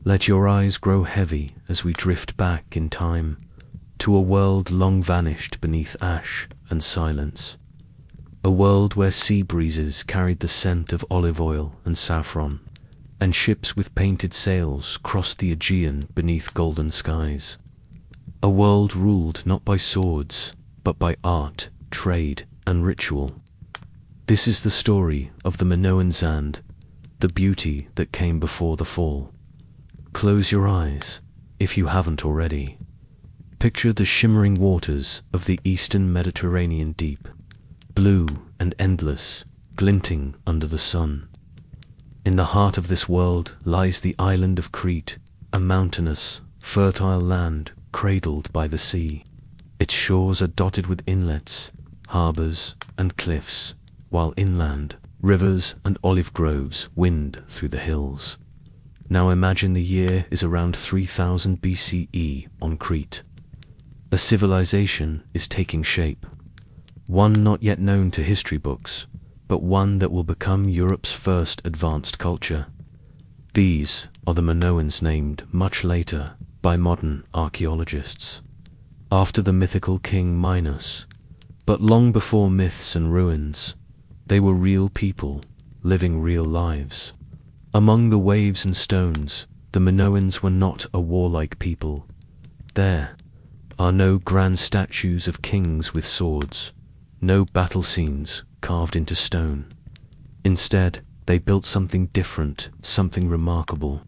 Let your eyes grow heavy as we drift back in time to a world long vanished beneath ash and silence. A world where sea breezes carried the scent of olive oil and saffron, and ships with painted sails crossed the Aegean beneath golden skies. A world ruled not by swords, but by art, trade, and ritual. This is the story of the Minoans and the beauty that came before the fall. Close your eyes, if you haven't already. Picture the shimmering waters of the eastern Mediterranean deep, blue and endless, glinting under the sun. In the heart of this world lies the island of Crete, a mountainous, fertile land cradled by the sea. Its shores are dotted with inlets, harbors, and cliffs, while inland, rivers and olive groves wind through the hills. Now imagine the year is around 3000 BCE on Crete. A civilization is taking shape, one not yet known to history books, but one that will become Europe's first advanced culture. These are the Minoans, named much later by modern archaeologists, after the mythical king Minos. But long before myths and ruins, they were real people, living real lives. Among the waves and stones, the Minoans were not a warlike people. There are no grand statues of kings with swords, no battle scenes carved into stone. Instead, they built something different, something remarkable.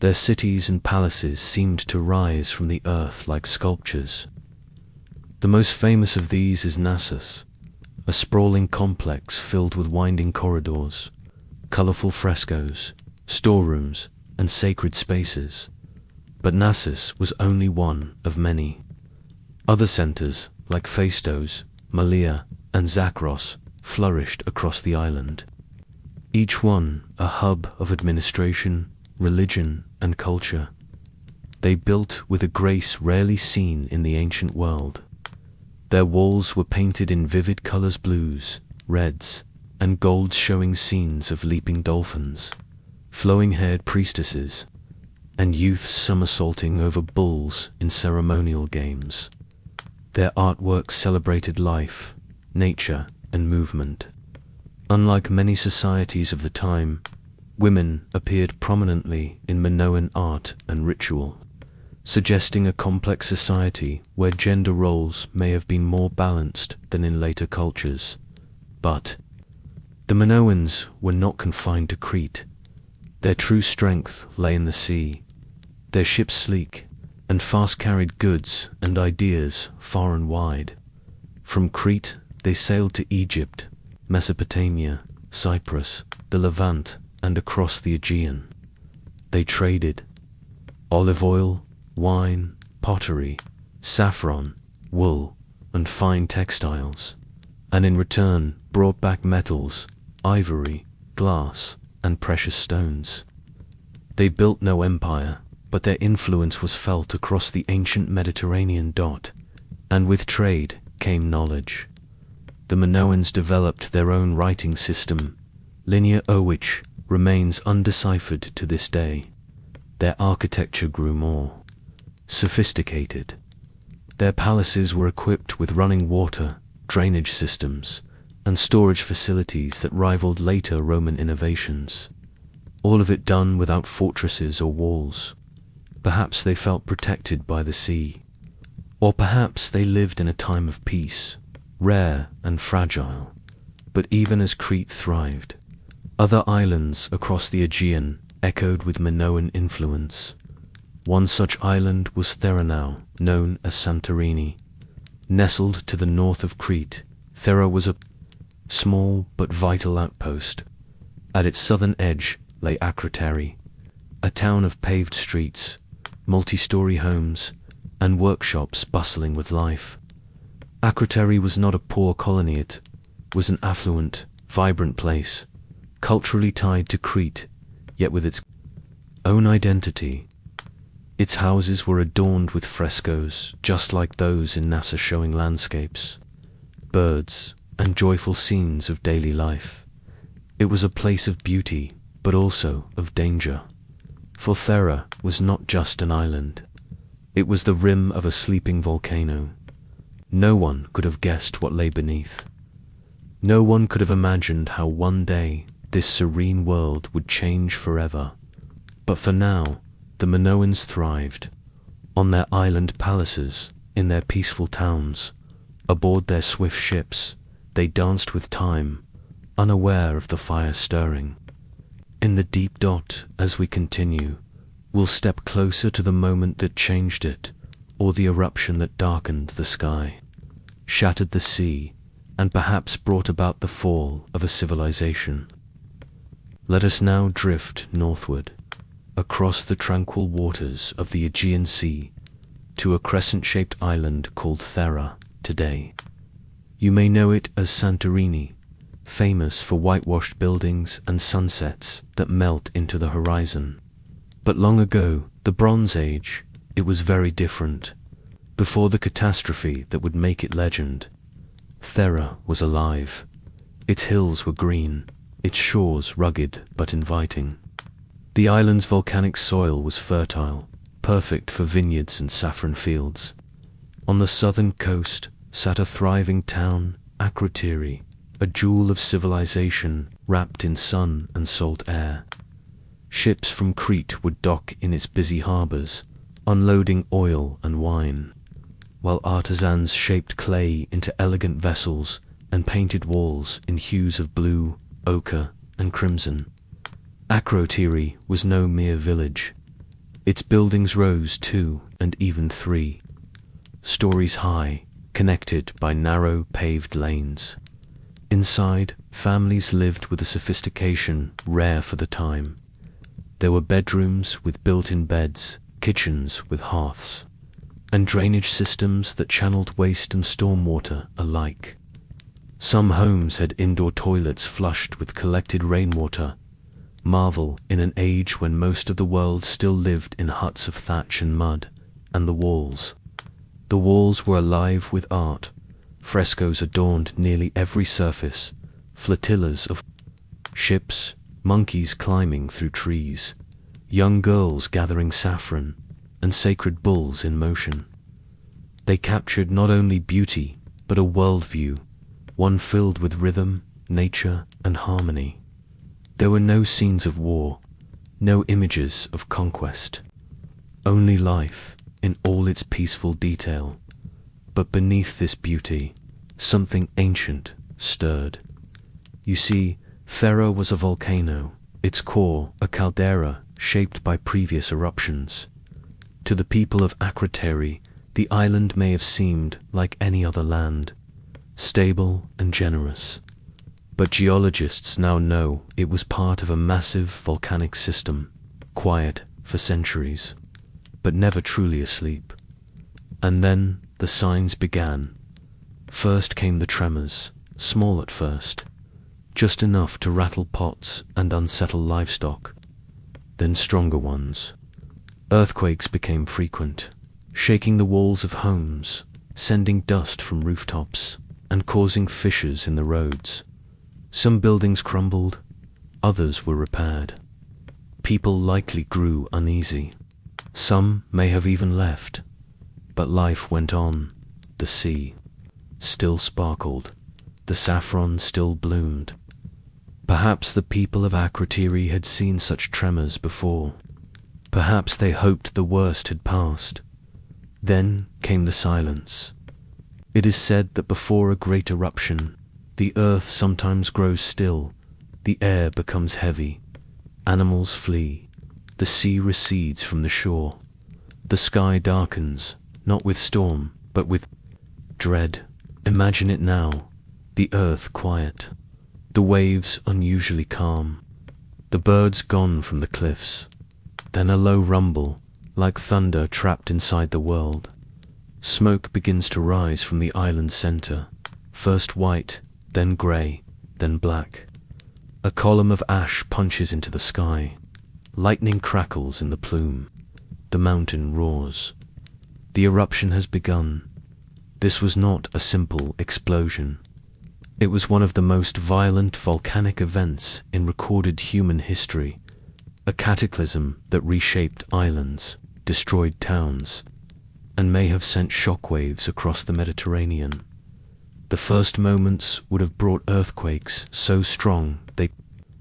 Their cities and palaces seemed to rise from the earth like sculptures. The most famous of these is Knossos, a sprawling complex filled with winding corridors, colorful frescoes, storerooms, and sacred spaces. But Knossos was only one of many. Other centers, like Phaistos, Malea, and Zakros, flourished across the island. Each one a hub of administration, religion, and culture. They built with a grace rarely seen in the ancient world. Their walls were painted in vivid colors, blues, reds, and golds, showing scenes of leaping dolphins, flowing-haired priestesses, and youths somersaulting over bulls in ceremonial games. Their artwork celebrated life, nature, and movement. Unlike many societies of the time, women appeared prominently in Minoan art and ritual, suggesting a complex society where gender roles may have been more balanced than in later cultures. But the Minoans were not confined to Crete. Their true strength lay in the sea. Their ships sleek and fast carried goods and ideas far and wide. From Crete they sailed to Egypt, Mesopotamia, Cyprus, the Levant, and across the Aegean. They traded olive oil, wine, pottery, saffron, wool, and fine textiles, and in return brought back metals, ivory, glass, and precious stones. They built no empire, but their influence was felt across the ancient Mediterranean dot, and with trade came knowledge. The Minoans developed their own writing system, linear which remains undeciphered to this day. Their architecture grew more sophisticated. Their palaces were equipped with running water, drainage systems, and storage facilities that rivaled later Roman innovations. All of it done without fortresses or walls. Perhaps they felt protected by the sea, or perhaps they lived in a time of peace, rare and fragile. But even as Crete thrived, other islands across the Aegean echoed with Minoan influence. One such island was Thera, now known as Santorini. Nestled to the north of Crete, Thera was a small but vital outpost. At its southern edge lay Akrotiri, a town of paved streets, multi-story homes, and workshops bustling with life. Akrotiri was not a poor colony, it was an affluent, vibrant place, culturally tied to Crete, yet with its own identity. Its houses were adorned with frescoes, just like those in Knossos, showing landscapes, birds, and joyful scenes of daily life. It was a place of beauty, but also of danger. For Thera was not just an island. It was the rim of a sleeping volcano. No one could have guessed what lay beneath. No one could have imagined how one day this serene world would change forever. But for now, the Minoans thrived. On their island palaces, in their peaceful towns, aboard their swift ships, they danced with time, unaware of the fire stirring. In the deep dot, as we continue, we'll step closer to the moment that changed it, or the eruption that darkened the sky, shattered the sea, and perhaps brought about the fall of a civilization. Let us now drift northward, across the tranquil waters of the Aegean Sea, to a crescent-shaped island called Thera today. You may know it as Santorini, famous for whitewashed buildings and sunsets that melt into the horizon. But long ago, the Bronze Age, it was very different. Before the catastrophe that would make it legend, Thera was alive. Its hills were green, its shores rugged but inviting. The island's volcanic soil was fertile, perfect for vineyards and saffron fields. On the southern coast sat a thriving town, Crete, a jewel of civilization wrapped in sun and salt air. Ships from Crete would dock in its busy harbors, unloading oil and wine, while artisans shaped clay into elegant vessels and painted walls in hues of blue, ochre, and crimson. Crete was no mere village. Its buildings rose 2 and even 3 stories high, connected by narrow paved lanes. Inside, families lived with a sophistication rare for the time. There were bedrooms with built-in beds, kitchens with hearths, and drainage systems that channeled waste and stormwater alike. Some homes had indoor toilets flushed with collected rainwater, marvel in an age when most of the world still lived in huts of thatch and mud. And the walls were alive with art. Frescoes adorned nearly every surface, flotillas of ships, monkeys climbing through trees, young girls gathering saffron, and sacred bulls in motion. They captured not only beauty, but a worldview, one filled with rhythm, nature, and harmony. There were no scenes of war, no images of conquest, only life in all its peaceful detail. But beneath this beauty, something ancient stirred. You see, Thera was a volcano, its core a caldera shaped by previous eruptions. To the people of Crete, the island may have seemed like any other land, stable and generous. But geologists now know it was part of a massive volcanic system, quiet for centuries, but never truly asleep. And then the signs began. First came the tremors, small at first, just enough to rattle pots and unsettle livestock. Then stronger ones. Earthquakes became frequent, shaking the walls of homes, sending dust from rooftops, and causing fissures in the roads. Some buildings crumbled, others were repaired. People likely grew uneasy. Some may have even left. But life went on. The sea still sparkled. The saffron still bloomed. Perhaps the people of Crete had seen such tremors before. Perhaps they hoped the worst had passed. Then came the silence. It is said that before a great eruption, the earth sometimes grows still, the air becomes heavy, animals flee, the sea recedes from the shore, the sky darkens, not with storm, but with dread. Imagine it now, the earth quiet, the waves unusually calm, the birds gone from the cliffs, then a low rumble, like thunder trapped inside the world. Smoke begins to rise from the island's center, first white, then grey, then black. A column of ash punches into the sky. Lightning crackles in the plume. The mountain roars. The eruption has begun. This was not a simple explosion. It was one of the most violent volcanic events in recorded human history, a cataclysm that reshaped islands, destroyed towns, and may have sent shockwaves across the Mediterranean. The first moments would have brought earthquakes so strong they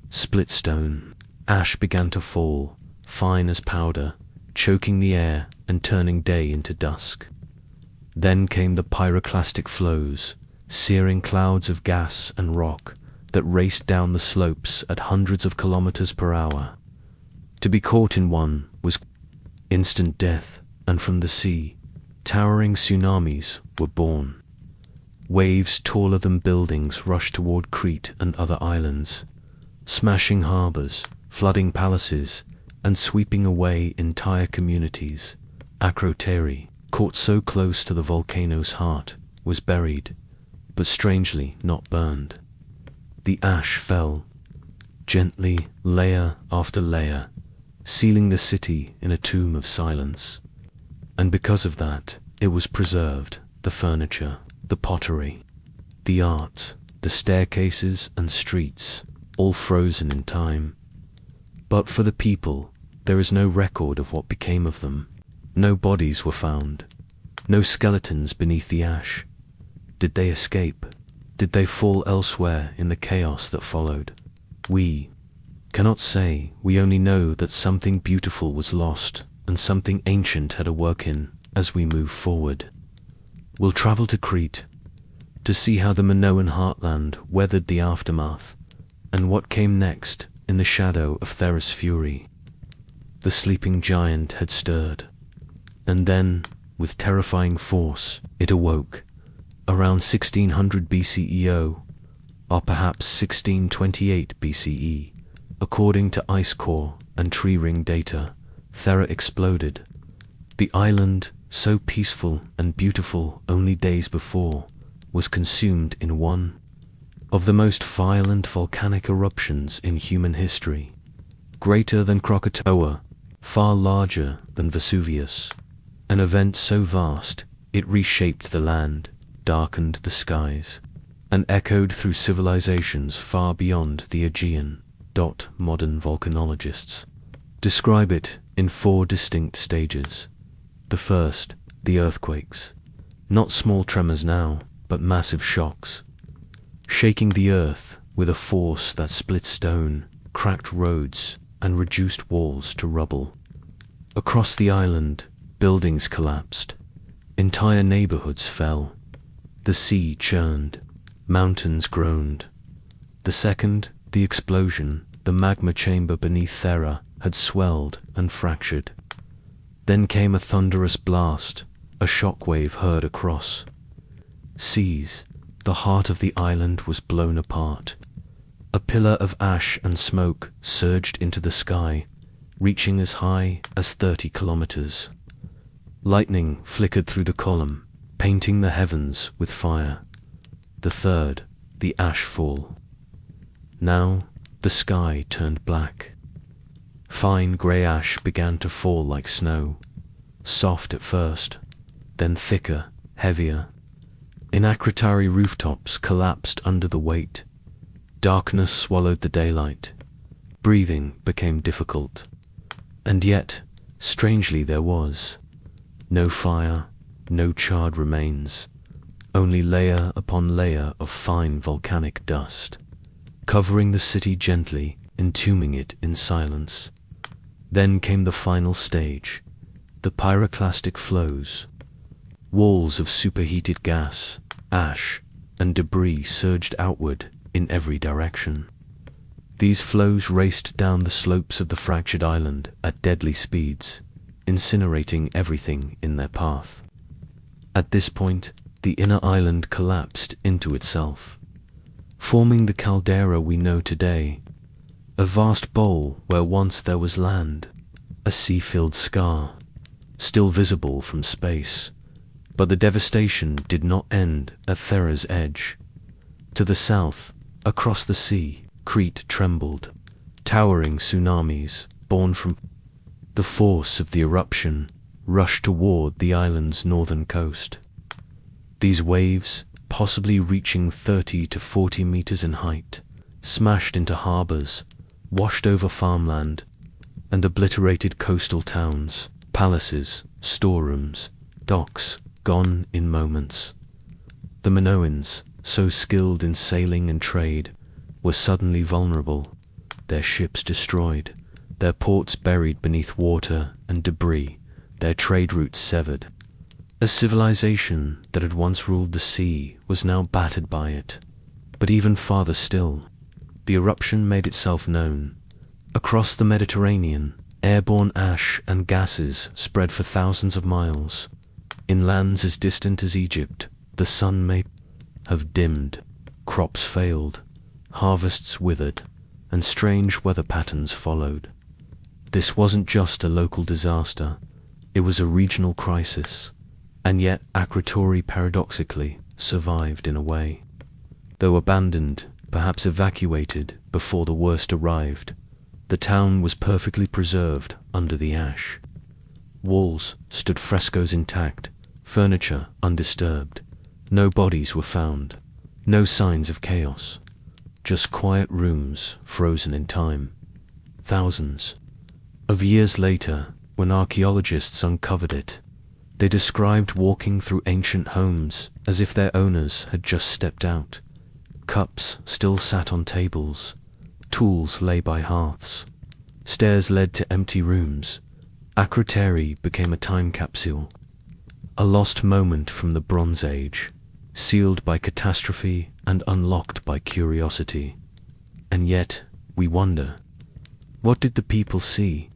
split stone. Ash began to fall, fine as powder, choking the air and turning day into dusk. Then came the pyroclastic flows, searing clouds of gas and rock that raced down the slopes at hundreds of kilometers per hour. To be caught in one was instant death, and from the sea, towering tsunamis were born. Waves taller than buildings rushed toward Crete and other islands, smashing harbors, flooding palaces, and sweeping away entire communities. Akrotiri, caught so close to the volcano's heart, was buried, but strangely not burned. The ash fell, gently, layer after layer, sealing the city in a tomb of silence. And because of that, it was preserved, the furniture, the pottery, the art, the staircases and streets, all frozen in time. But for the people, there is no record of what became of them. No bodies were found, no skeletons beneath the ash. Did they escape? Did they fall elsewhere in the chaos that followed? We cannot say. We only know that something beautiful was lost and something ancient had awoken as we move forward. We'll travel to Crete to see how the Minoan heartland weathered the aftermath and what came next in the shadow of Thera's fury. The sleeping giant had stirred, and then, with terrifying force, it awoke. Around 1600 BCEO, or perhaps 1628 BCE, according to ice core and tree ring data, Thera exploded. The island, so peaceful and beautiful only days before, was consumed in one of the most violent volcanic eruptions in human history. Greater than Krakatoa, far larger than Vesuvius. An event so vast, it reshaped the land, darkened the skies, and echoed through civilizations far beyond the Aegean. Modern volcanologists describe it in 4 distinct stages. The first, the earthquakes. Not small tremors now, but massive shocks, shaking the earth with a force that split stone, cracked roads, and reduced walls to rubble. Across the island, buildings collapsed, entire neighborhoods fell, the sea churned, mountains groaned. The second, the explosion, the magma chamber beneath Thera had swelled and fractured. Then came a thunderous blast, a shockwave heard across seas. The heart of the island was blown apart. A pillar of ash and smoke surged into the sky, reaching as high as 30 kilometers. Lightning flickered through the column, painting the heavens with fire. The third, the ash fall. Now, the sky turned black. Fine grey ash began to fall like snow, soft at first, then thicker, heavier. Akrotiri rooftops collapsed under the weight. Darkness swallowed the daylight. Breathing became difficult. And yet, strangely there was no fire, no charred remains, only layer upon layer of fine volcanic dust, covering the city gently, entombing it in silence. Then came the final stage, the pyroclastic flows. Walls of superheated gas, ash, and debris surged outward in every direction. These flows raced down the slopes of the fractured island at deadly speeds, incinerating everything in their path. At this point, the inner island collapsed into itself, forming the caldera we know today, a vast bowl where once there was land, a sea-filled scar, still visible from space. But the devastation did not end at Thera's edge. To the south, across the sea, Crete trembled. Towering tsunamis, born from the force of the eruption, rushed toward the island's northern coast. These waves, possibly reaching 30 to 40 meters in height, smashed into harbors, washed over farmland, and obliterated coastal towns, palaces, storerooms, docks, gone in moments. The Minoans, so skilled in sailing and trade, were suddenly vulnerable, their ships destroyed, their ports buried beneath water and debris, their trade routes severed. A civilization that had once ruled the sea was now battered by it. But even farther still, the eruption made itself known. Across the Mediterranean, airborne ash and gases spread for thousands of miles. In lands as distant as Egypt, the sun may have dimmed, crops failed, harvests withered, and strange weather patterns followed. This wasn't just a local disaster, it was a regional crisis, and yet Akrotiri paradoxically survived in a way. Though abandoned, perhaps evacuated before the worst arrived, the town was perfectly preserved under the ash. Walls stood frescoes intact, furniture undisturbed. No bodies were found, no signs of chaos, just quiet rooms frozen in time. Thousands of years later, when archaeologists uncovered it, they described walking through ancient homes as if their owners had just stepped out. Cups still sat on tables, tools lay by hearths, stairs led to empty rooms. Akrotiri became a time capsule, a lost moment from the Bronze Age, sealed by catastrophe and unlocked by curiosity. And yet, we wonder, what did the people see?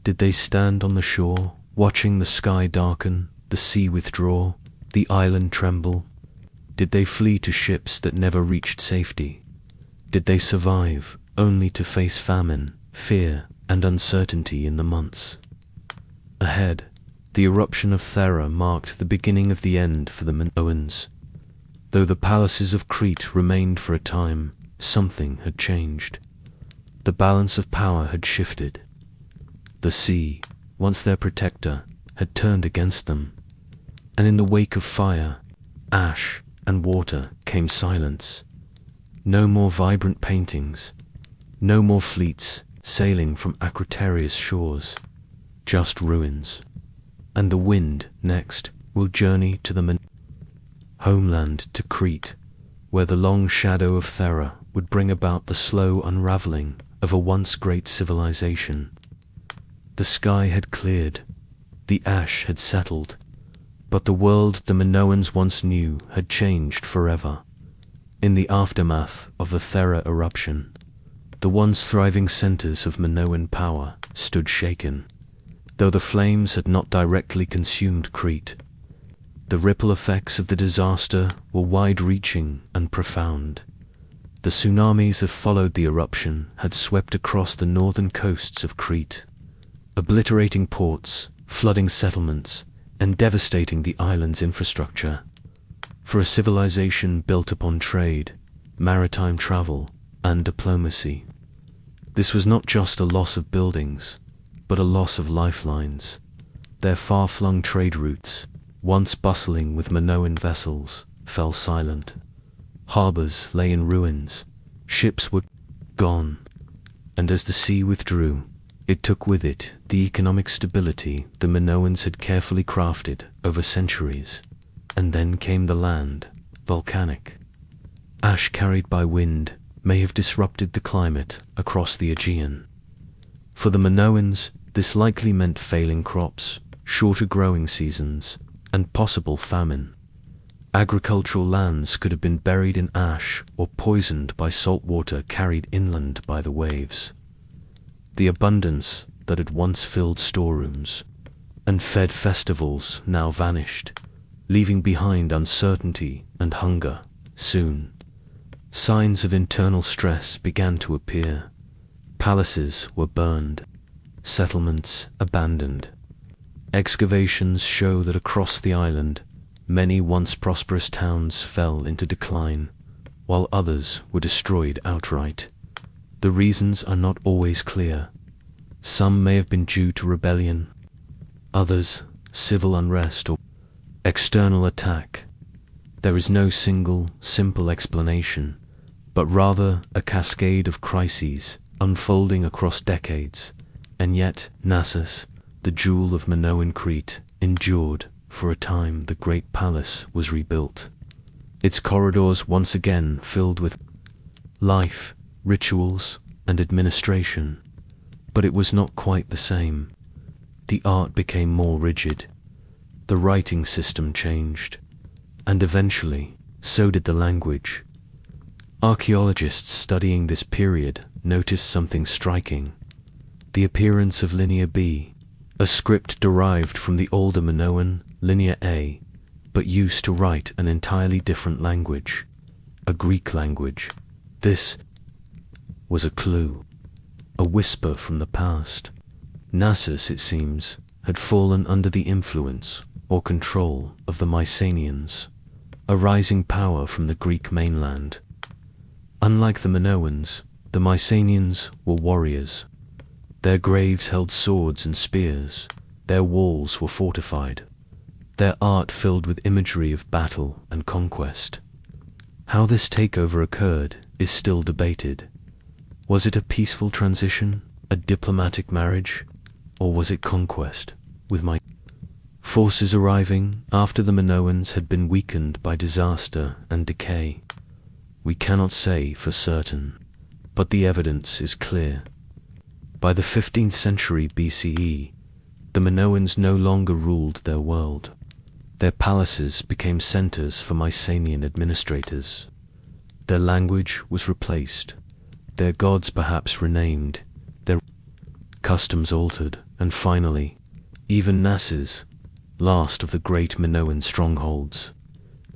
Did they stand on the shore, watching the sky darken, the sea withdraw, the island tremble? Did they flee to ships that never reached safety? Did they survive, only to face famine, fear, and uncertainty in the months ahead? The eruption of Thera marked the beginning of the end for the Minoans. Though the palaces of Crete remained for a time, something had changed. The balance of power had shifted. The sea, once their protector, had turned against them. And in the wake of fire, ash, and water came silence. No more vibrant paintings, no more fleets sailing from Akrotiri's shores, just ruins. And the wind, next, will journey to the homeland, to Crete, where the long shadow of Thera would bring about the slow unraveling of a once great civilization. The sky had cleared, the ash had settled, but the world the Minoans once knew had changed forever. In the aftermath of the Thera eruption, the once thriving centers of Minoan power stood shaken. Though the flames had not directly consumed Crete, the ripple effects of the disaster were wide-reaching and profound. The tsunamis that followed the eruption had swept across the northern coasts of Crete, obliterating ports, flooding settlements, and devastating the island's infrastructure. For a civilization built upon trade, maritime travel, and diplomacy, this was not just a loss of buildings, but a loss of lifelines. Their far-flung trade routes, once bustling with Minoan vessels, fell silent. Harbors lay in ruins, ships were gone, and as the sea withdrew, it took with it the economic stability the Minoans had carefully crafted over centuries. And then came the land, volcanic. Ash carried by wind may have disrupted the climate across the Aegean. For the Minoans, this likely meant failing crops, shorter growing seasons, and possible famine. Agricultural lands could have been buried in ash or poisoned by salt water carried inland by the waves. The abundance that had once filled storerooms and fed festivals now vanished, leaving behind uncertainty and hunger. Soon, signs of internal stress began to appear. Palaces were burned, settlements abandoned. Excavations show that across the island, many once prosperous towns fell into decline, while others were destroyed outright. The reasons are not always clear. Some may have been due to rebellion, others civil unrest or external attack. There is no single, simple explanation, but rather a cascade of crises unfolding across decades, And yet, Knossos, the jewel of Minoan Crete, endured. For a time the great palace was rebuilt, its corridors once again filled with life, rituals, and administration. But it was not quite the same. The art became more rigid, the writing system changed, and eventually, so did the language. Archaeologists studying this period noticed something striking: the appearance of Linear B, a script derived from the older Minoan, Linear A, but used to write an entirely different language, a Greek language. This was a clue, a whisper from the past. Knossos, it seems, had fallen under the influence or control of the Mycenaeans, a rising power from the Greek mainland. Unlike the Minoans, the Mycenaeans were warriors. Their graves held swords and spears, their walls were fortified, their art filled with imagery of battle and conquest. How this takeover occurred is still debated. Was it a peaceful transition, a diplomatic marriage, or was it conquest, with my forces arriving after the Minoans had been weakened by disaster and decay? We cannot say for certain, but the evidence is clear. By the 15th century BCE, the Minoans no longer ruled their world. Their palaces became centers for Mycenaean administrators. Their language was replaced, their gods perhaps renamed, their customs altered, and finally, even Knossos, last of the great Minoan strongholds,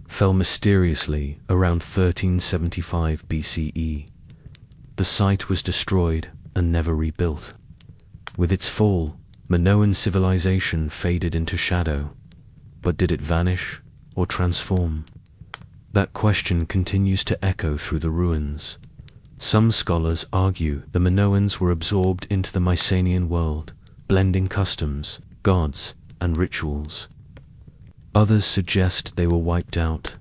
fell mysteriously around 1375 BCE. The site was destroyed and never rebuilt. With its fall, Minoan civilization faded into shadow. But did it vanish or transform? That question continues to echo through the ruins. Some scholars argue the Minoans were absorbed into the Mycenaean world, blending customs, gods, and rituals. Others suggest they were wiped out,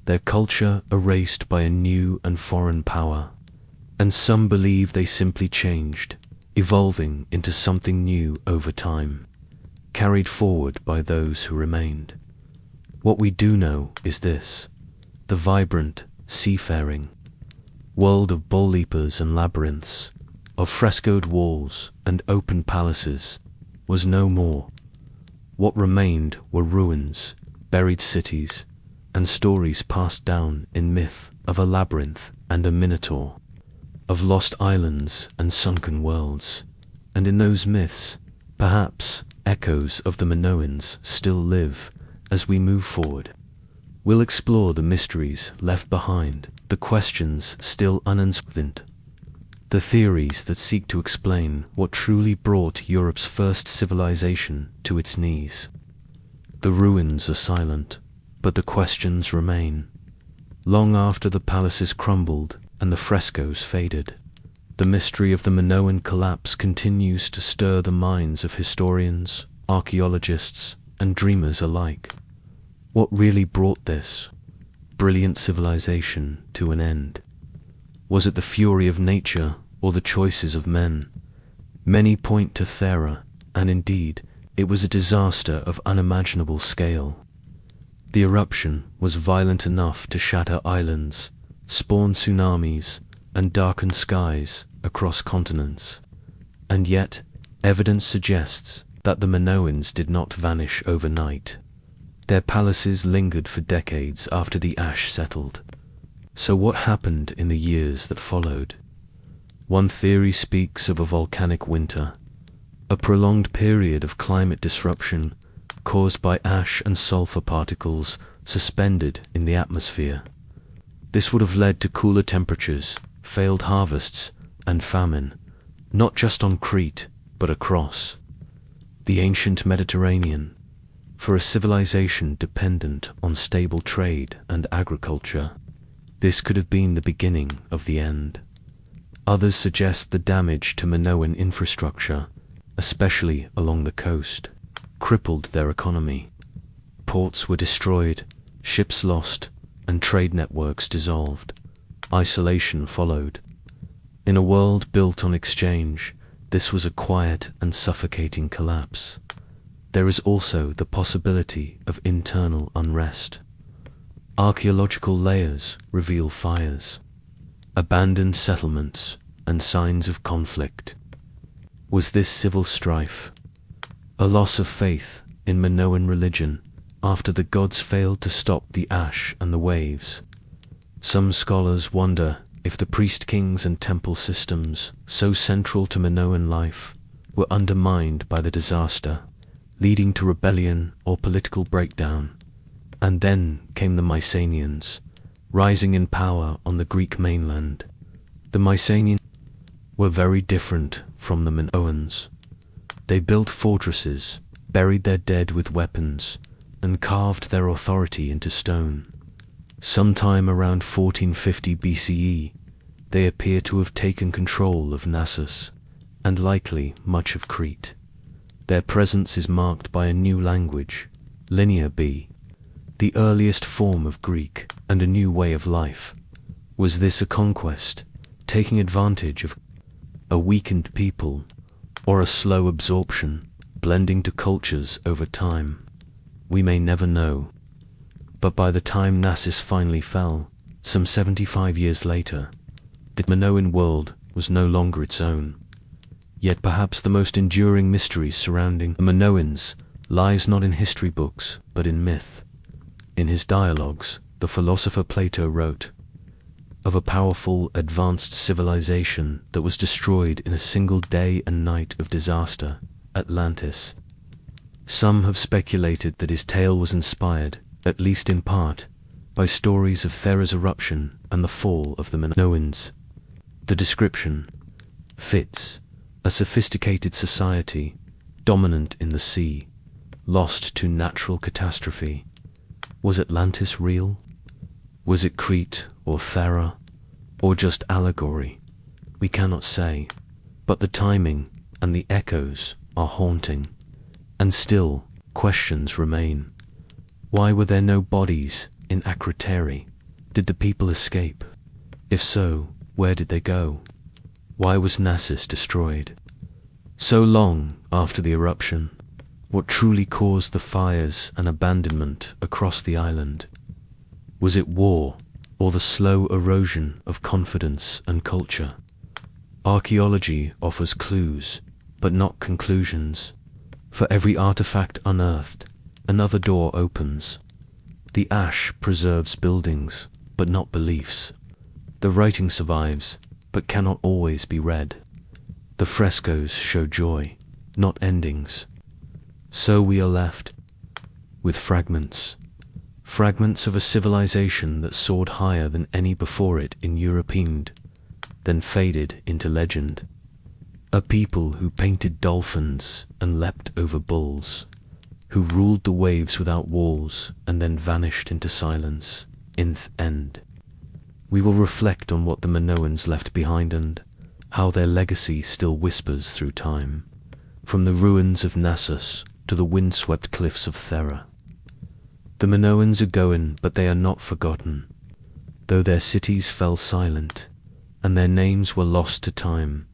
their culture erased by a new and foreign power. And some believe they simply changed, evolving into something new over time, carried forward by those who remained. What we do know is this: the vibrant, seafaring world of bowl leapers and labyrinths, of frescoed walls and open palaces, was no more. What remained were ruins, buried cities, and stories passed down in myth of a labyrinth and a minotaur, of lost islands and sunken worlds. And in those myths, perhaps, echoes of the Minoans still live. As we move forward, we'll explore the mysteries left behind, the questions still unanswered, the theories that seek to explain what truly brought Europe's first civilization to its knees. The ruins are silent, but the questions remain. Long after the palaces crumbled and the frescoes faded, the mystery of the Minoan collapse continues to stir the minds of historians, archaeologists, and dreamers alike. What really brought this brilliant civilization to an end? Was it the fury of nature or the choices of men? Many point to Thera, and indeed, it was a disaster of unimaginable scale. The eruption was violent enough to shatter islands, spawn tsunamis, and darken skies across continents. And yet, evidence suggests that the Minoans did not vanish overnight. Their palaces lingered for decades after the ash settled. So what happened in the years that followed? One theory speaks of a volcanic winter, a prolonged period of climate disruption caused by ash and sulfur particles suspended in the atmosphere. This would have led to cooler temperatures, failed harvests, and famine, not just on Crete, but across the ancient Mediterranean. For a civilization dependent on stable trade and agriculture, this could have been the beginning of the end. Others suggest the damage to Minoan infrastructure, especially along the coast, crippled their economy. Ports were destroyed, ships lost, and trade networks dissolved. Isolation followed. In a world built on exchange, this was a quiet and suffocating collapse. There is also the possibility of internal unrest. Archaeological layers reveal fires, abandoned settlements, and signs of conflict. Was this civil strife? A loss of faith in Minoan religion after the gods failed to stop the ash and the waves? Some scholars wonder if the priest-kings and temple systems, so central to Minoan life, were undermined by the disaster, leading to rebellion or political breakdown. And then came the Mycenaeans, rising in power on the Greek mainland. The Mycenaeans were very different from the Minoans. They built fortresses, buried their dead with weapons, and carved their authority into stone. Sometime around 1450 BCE, they appear to have taken control of Knossos, and likely much of Crete. Their presence is marked by a new language, Linear B, the earliest form of Greek, and a new way of life. Was this a conquest, taking advantage of a weakened people, or a slow absorption, blending to cultures over time? We may never know. But by the time Knossos finally fell, some 75 years later, the Minoan world was no longer its own. Yet perhaps the most enduring mystery surrounding the Minoans lies not in history books, but in myth. In his dialogues, the philosopher Plato wrote of a powerful, advanced civilization that was destroyed in a single day and night of disaster, Atlantis. Some have speculated that his tale was inspired, at least in part, by stories of Thera's eruption and the fall of the Minoans. The description fits a sophisticated society, dominant in the sea, lost to natural catastrophe. Was Atlantis real? Was it Crete or Thera, or just allegory? We cannot say, but the timing and the echoes are haunting. And still, questions remain. Why were there no bodies in Crete? Did the people escape? If so, where did they go? Why was Knossos destroyed? So long after the eruption, what truly caused the fires and abandonment across the island? Was it war, or the slow erosion of confidence and culture? Archaeology offers clues, but not conclusions. For every artifact unearthed, another door opens. The ash preserves buildings, but not beliefs. The writing survives, but cannot always be read. The frescoes show joy, not endings. So we are left with fragments. Fragments of a civilization that soared higher than any before it in European, then faded into legend. A people who painted dolphins and leapt over bulls, who ruled the waves without walls and then vanished into silence. In the end, we will reflect on what the Minoans left behind and how their legacy still whispers through time, from the ruins of Knossos to the windswept cliffs of Thera. The Minoans are going, but they are not forgotten, though their cities fell silent and their names were lost to time.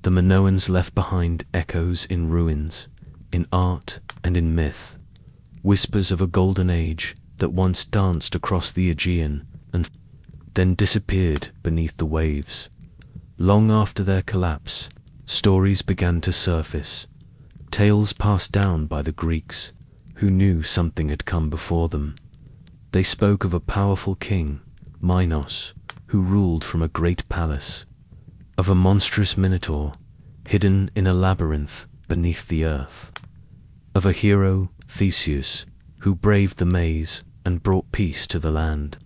The Minoans left behind echoes in ruins, in art and in myth, whispers of a golden age that once danced across the Aegean and then disappeared beneath the waves. Long after their collapse, stories began to surface, tales passed down by the Greeks, who knew something had come before them. They spoke of a powerful king, Minos, who ruled from a great palace, of a monstrous minotaur, hidden in a labyrinth beneath the earth, of a hero, Theseus, who braved the maze and brought peace to the land.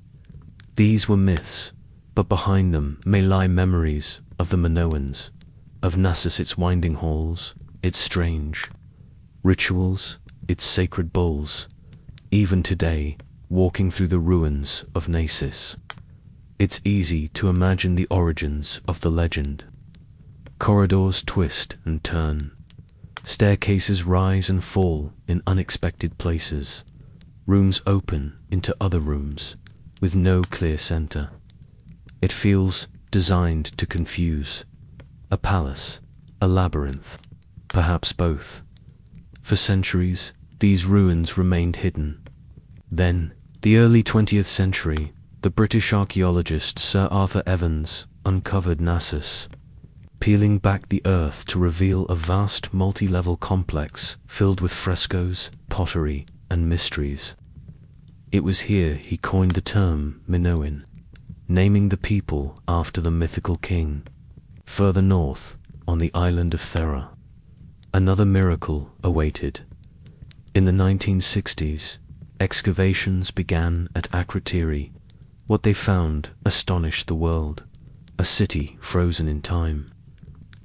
These were myths, but behind them may lie memories of the Minoans, of Knossos, its winding halls, its strange rituals, its sacred bowls. Even today, walking through the ruins of Knossos, it's easy to imagine the origins of the legend. Corridors twist and turn. Staircases rise and fall in unexpected places. Rooms open into other rooms, with no clear center. It feels designed to confuse. A palace, a labyrinth? Perhaps both. For centuries, these ruins remained hidden. Then, the early 20th century, the British archaeologist Sir Arthur Evans uncovered Knossos, peeling back the earth to reveal a vast multi-level complex filled with frescoes, pottery, and mysteries. It was here he coined the term Minoan, naming the people after the mythical king. Further north, on the island of Thera, another miracle awaited. In the 1960s, excavations began at Crete. What they found astonished the world. A city frozen in time.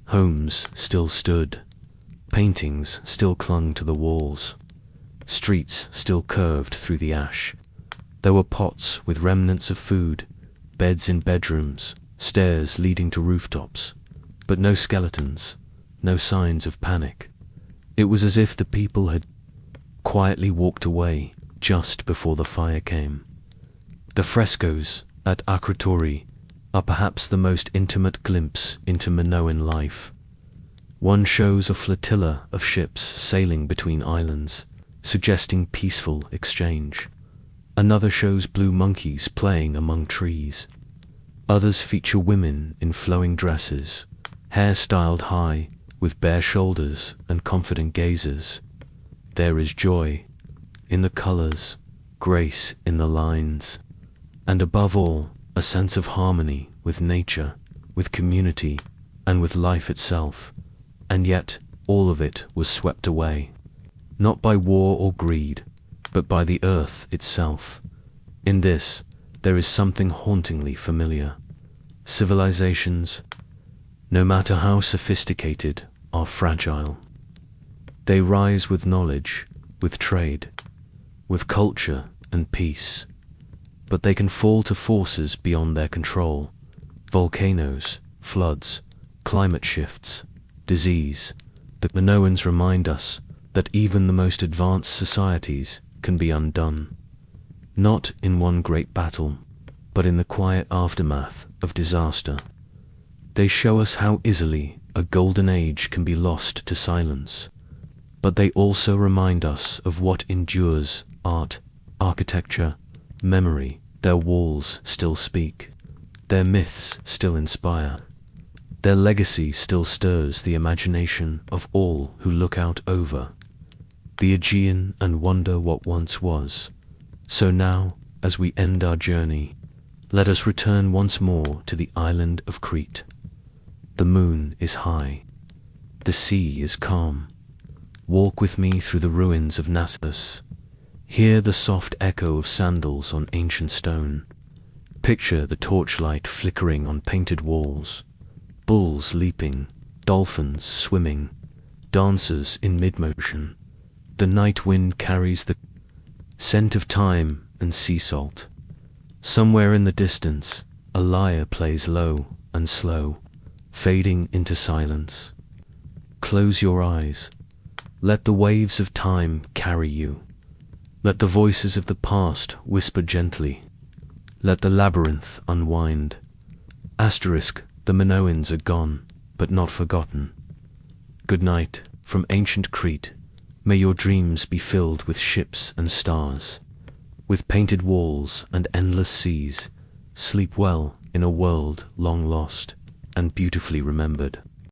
Homes still stood. Paintings still clung to the walls. Streets still curved through the ash. There were pots with remnants of food, beds in bedrooms, stairs leading to rooftops, but no skeletons, no signs of panic. It was as if the people had quietly walked away just before the fire came. The frescoes at Crete are perhaps the most intimate glimpse into Minoan life. One shows a flotilla of ships sailing between islands, suggesting peaceful exchange. Another shows blue monkeys playing among trees. Others feature women in flowing dresses, hair styled high, with bare shoulders and confident gazes. There is joy in the colors, grace in the lines, and above all, a sense of harmony with nature, with community, and with life itself. And yet, all of it was swept away, not by war or greed, but by the earth itself. In this, there is something hauntingly familiar. Civilizations, no matter how sophisticated, are fragile. They rise with knowledge, with trade, with culture and peace, but they can fall to forces beyond their control. Volcanoes, floods, climate shifts, disease. The Minoans remind us that even the most advanced societies can be undone, not in one great battle, but in the quiet aftermath of disaster. They show us how easily a golden age can be lost to silence, but they also remind us of what endures: art, architecture, memory. Their walls still speak, their myths still inspire, their legacy still stirs the imagination of all who look out over the Aegean and wonder what once was. So now, as we end our journey, let us return once more to the island of Crete. The moon is high, the sea is calm. Walk with me through the ruins of Knossos. Hear the soft echo of sandals on ancient stone. Picture the torchlight flickering on painted walls. Bulls leaping, dolphins swimming, dancers in mid-motion. The night wind carries the scent of thyme and sea salt. Somewhere in the distance, a lyre plays low and slow, fading into silence. Close your eyes. Let the waves of time carry you. Let the voices of the past whisper gently. Let the labyrinth unwind. Asterisk, the Minoans are gone, but not forgotten. Good night from ancient Crete. May your dreams be filled with ships and stars, with painted walls and endless seas. Sleep well in a world long lost and beautifully remembered.